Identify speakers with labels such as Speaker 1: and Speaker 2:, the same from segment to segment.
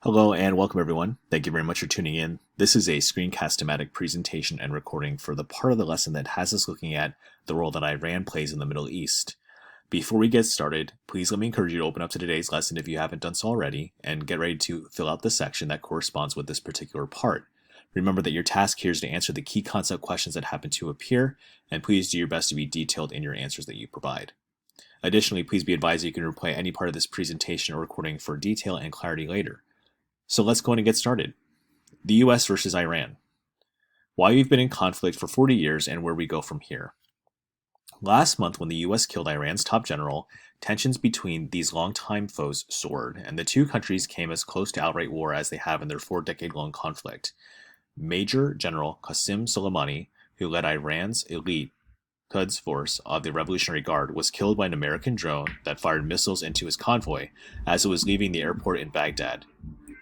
Speaker 1: Hello and welcome everyone. Thank you very much for tuning in. This is a screencast-o-matic presentation and recording for the part of the lesson that has us looking at the role that Iran plays in the Middle East. Before we get started, please let me encourage you to open up to today's lesson if you haven't done so already, and get ready to fill out the section that corresponds with this particular part. Remember that your task here is to answer the key concept questions that happen to appear, and please do your best to be detailed in your answers that you provide. Additionally, please be advised that you can replay any part of this presentation or recording for detail and clarity later. So let's go on and get started. The US versus Iran. Why we've been in conflict for 40 years and where we go from here. Last month, when the US killed Iran's top general, tensions between these longtime foes soared, and the two countries came as close to outright war as they have in their 4-decade-long conflict. Major General Qasem Soleimani, who led Iran's elite Quds Force of the Revolutionary Guard, was killed by an American drone that fired missiles into his convoy as it was leaving the airport in Baghdad.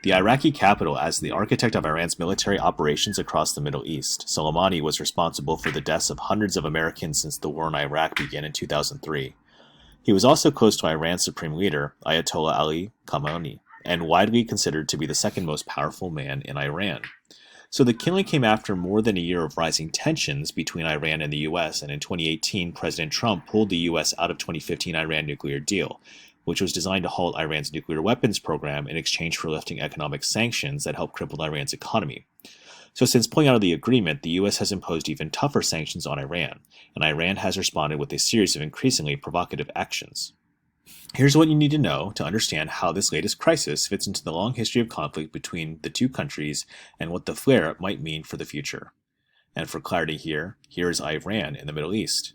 Speaker 1: The Iraqi capital, as the architect of Iran's military operations across the Middle East, Soleimani was responsible for the deaths of hundreds of Americans since the war in Iraq began in 2003. He was also close to Iran's supreme leader, Ayatollah Ali Khamenei, and widely considered to be the second most powerful man in Iran. So the killing came after more than a year of rising tensions between Iran and the US, and in 2018, President Trump pulled the US out of 2015 Iran nuclear deal, which was designed to halt Iran's nuclear weapons program in exchange for lifting economic sanctions that helped cripple Iran's economy. So since pulling out of the agreement, the US has imposed even tougher sanctions on Iran, and Iran has responded with a series of increasingly provocative actions. Here's what you need to know to understand how this latest crisis fits into the long history of conflict between the two countries and what the flare-up might mean for the future. And for clarity here is Iran in the Middle East.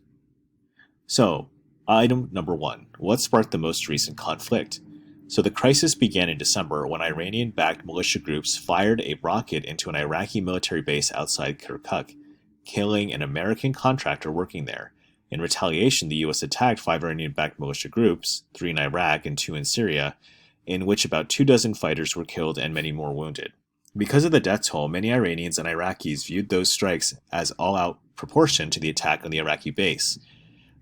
Speaker 1: So, item number 1. What sparked the most recent conflict? So the crisis began in December when Iranian-backed militia groups fired a rocket into an Iraqi military base outside Kirkuk, killing an American contractor working there. In retaliation, the U.S. attacked 5 Iranian-backed militia groups, 3 in Iraq and 2 in Syria, in which about 24 fighters were killed and many more wounded. Because of the death toll, many Iranians and Iraqis viewed those strikes as all-out proportion to the attack on the Iraqi base.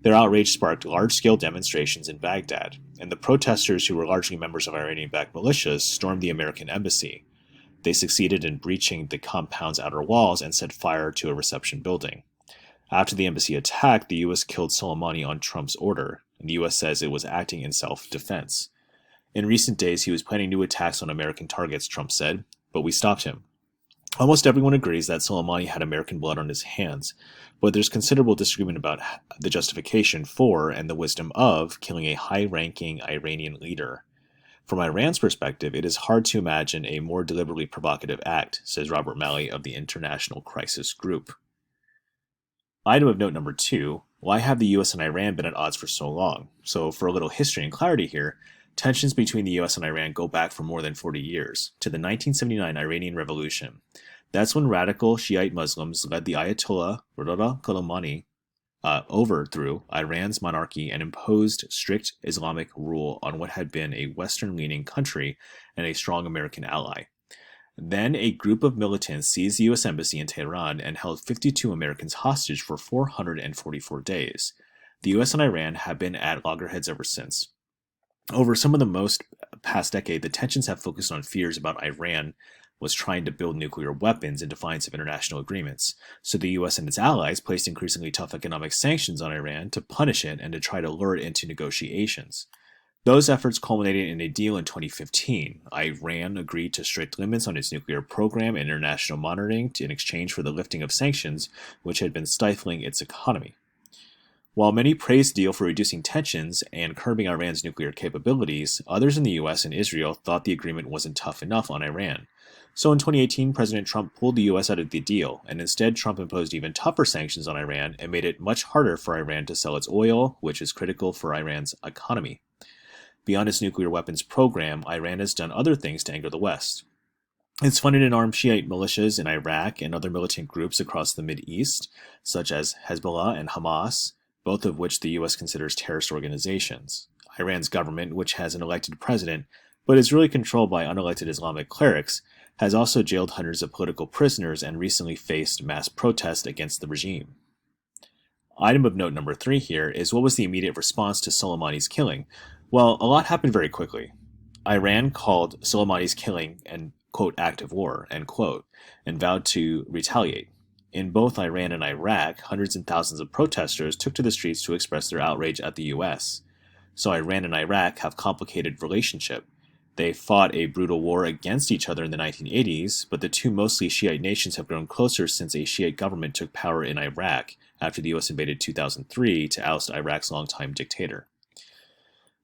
Speaker 1: Their outrage sparked large-scale demonstrations in Baghdad, and the protesters, who were largely members of Iranian-backed militias, stormed the American embassy. They succeeded in breaching the compound's outer walls and set fire to a reception building. After the embassy attack, the U.S. killed Soleimani on Trump's order, and the U.S. says it was acting in self-defense. In recent days, he was planning new attacks on American targets, Trump said, but we stopped him. Almost everyone agrees that Soleimani had American blood on his hands, but there's considerable disagreement about the justification for and the wisdom of killing a high-ranking Iranian leader. From Iran's perspective, it is hard to imagine a more deliberately provocative act, says Robert Malley of the International Crisis Group. Item of note number 2, why have the US and Iran been at odds for so long? So for a little history and clarity here, tensions between the US and Iran go back for more than 40 years, to the 1979 Iranian Revolution. That's when radical Shiite Muslims led the Ayatollah Reza Khamenei overthrew Iran's monarchy and imposed strict Islamic rule on what had been a Western-leaning country and a strong American ally. Then a group of militants seized the U.S. Embassy in Tehran and held 52 Americans hostage for 444 days. The U.S. and Iran have been at loggerheads ever since. Over some of the most past decade, the tensions have focused on fears about Iran was trying to build nuclear weapons in defiance of international agreements. So the U.S. and its allies placed increasingly tough economic sanctions on Iran to punish it and to try to lure it into negotiations. Those efforts culminated in a deal in 2015. Iran agreed to strict limits on its nuclear program and international monitoring in exchange for the lifting of sanctions, which had been stifling its economy. While many praised the deal for reducing tensions and curbing Iran's nuclear capabilities, others in the US and Israel thought the agreement wasn't tough enough on Iran. So in 2018, President Trump pulled the US out of the deal, and instead Trump imposed even tougher sanctions on Iran and made it much harder for Iran to sell its oil, which is critical for Iran's economy. Beyond its nuclear weapons program, Iran has done other things to anger the West. It's funded and armed Shiite militias in Iraq and other militant groups across the Mideast, such as Hezbollah and Hamas, both of which the U.S. considers terrorist organizations. Iran's government, which has an elected president, but is really controlled by unelected Islamic clerics, has also jailed hundreds of political prisoners and recently faced mass protest against the regime. Item of note number 3 here is what was the immediate response to Soleimani's killing? Well, a lot happened very quickly. Iran called Soleimani's killing an, quote, act of war, end quote, and vowed to retaliate. In both Iran and Iraq, hundreds and thousands of protesters took to the streets to express their outrage at the US. So Iran and Iraq have a complicated relationship. They fought a brutal war against each other in the 1980s, but the two mostly Shiite nations have grown closer since a Shiite government took power in Iraq after the US invaded 2003 to oust Iraq's longtime dictator.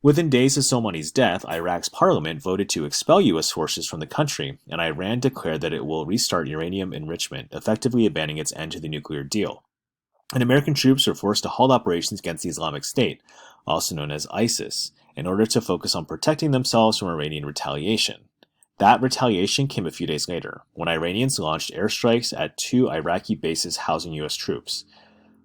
Speaker 1: Within days of Soleimani's death, Iraq's parliament voted to expel U.S. forces from the country, and Iran declared that it will restart uranium enrichment, effectively abandoning its end to the nuclear deal. And American troops were forced to halt operations against the Islamic State, also known as ISIS, in order to focus on protecting themselves from Iranian retaliation. That retaliation came a few days later, when Iranians launched airstrikes at 2 Iraqi bases housing U.S. troops.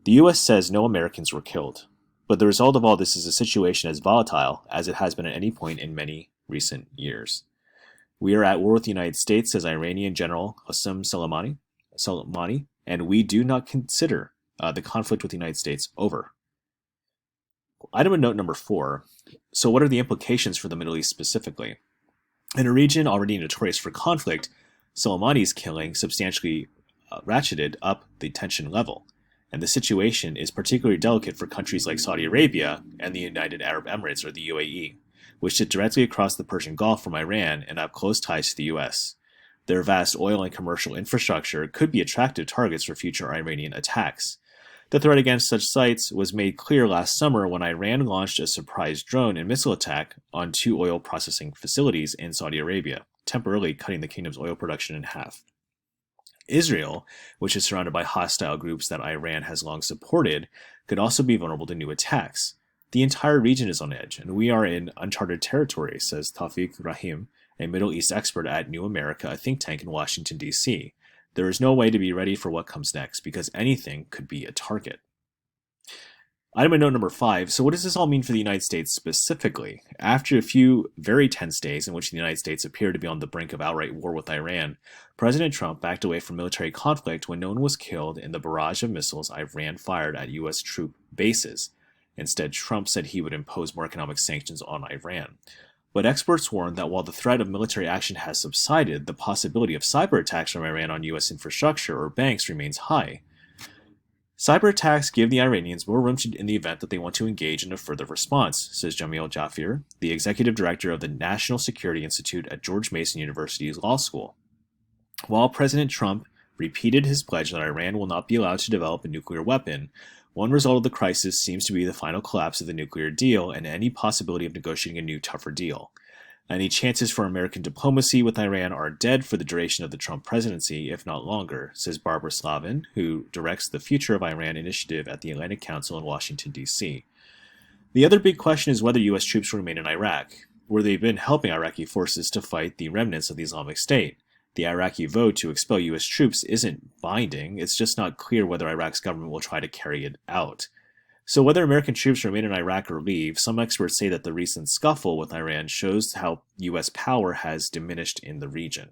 Speaker 1: The U.S. says no Americans were killed. But the result of all this is a situation as volatile as it has been at any point in many recent years. We are at war with the United States, says Iranian General Qasem Soleimani, and we do not consider the conflict with the United States over. Item of note number 4. So what are the implications for the Middle East specifically? In a region already notorious for conflict, Soleimani's killing substantially ratcheted up the tension level. And the situation is particularly delicate for countries like Saudi Arabia and the United Arab Emirates, or the UAE, which sit directly across the Persian Gulf from Iran and have close ties to the US. Their vast oil and commercial infrastructure could be attractive targets for future Iranian attacks. The threat against such sites was made clear last summer when Iran launched a surprise drone and missile attack on 2 oil processing facilities in Saudi Arabia, temporarily cutting the kingdom's oil production in half. Israel, which is surrounded by hostile groups that Iran has long supported, could also be vulnerable to new attacks. The entire region is on edge, and we are in uncharted territory, says Tawfiq Rahim, a Middle East expert at New America, a think tank in Washington, D.C. There is no way to be ready for what comes next, because anything could be a target. Item of note number 5. So what does this all mean for the United States specifically? After a few very tense days in which the United States appeared to be on the brink of outright war with Iran, President Trump backed away from military conflict when no one was killed in the barrage of missiles Iran fired at U.S. troop bases. Instead, Trump said he would impose more economic sanctions on Iran. But experts warned that while the threat of military action has subsided, the possibility of cyber attacks from Iran on U.S. infrastructure or banks remains high. Cyber attacks give the Iranians more room in the event that they want to engage in a further response, says Jamil Jafir, the executive director of the National Security Institute at George Mason University's Law School. While President Trump repeated his pledge that Iran will not be allowed to develop a nuclear weapon, one result of the crisis seems to be the final collapse of the nuclear deal and any possibility of negotiating a new, tougher deal. Any chances for American diplomacy with Iran are dead for the duration of the Trump presidency, if not longer, says Barbara Slavin, who directs the Future of Iran initiative at the Atlantic Council in Washington, D.C. The other big question is whether U.S. troops will remain in Iraq, where they've been helping Iraqi forces to fight the remnants of the Islamic State. The Iraqi vote to expel U.S. troops isn't binding, it's just not clear whether Iraq's government will try to carry it out. So whether American troops remain in Iraq or leave, some experts say that the recent scuffle with Iran shows how U.S. power has diminished in the region.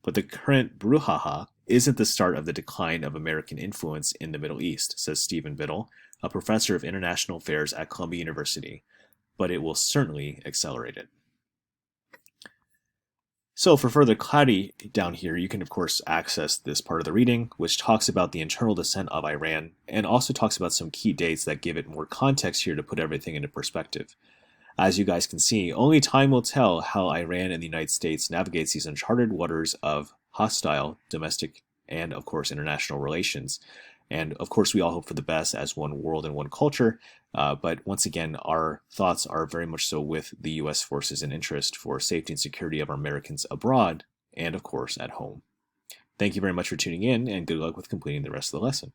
Speaker 1: But the current brouhaha isn't the start of the decline of American influence in the Middle East, says Stephen Biddle, a professor of international affairs at Columbia University, but it will certainly accelerate it. So for further clarity down here, you can of course access this part of the reading, which talks about the internal descent of Iran, and also talks about some key dates that give it more context here to put everything into perspective. As you guys can see, only time will tell how Iran and the United States navigates these uncharted waters of hostile domestic and, of course, international relations. And, of course, we all hope for the best as one world and one culture. But once again, our thoughts are very much so with the U.S. forces and interest for safety and security of our Americans abroad and, of course, at home. Thank you very much for tuning in, and good luck with completing the rest of the lesson.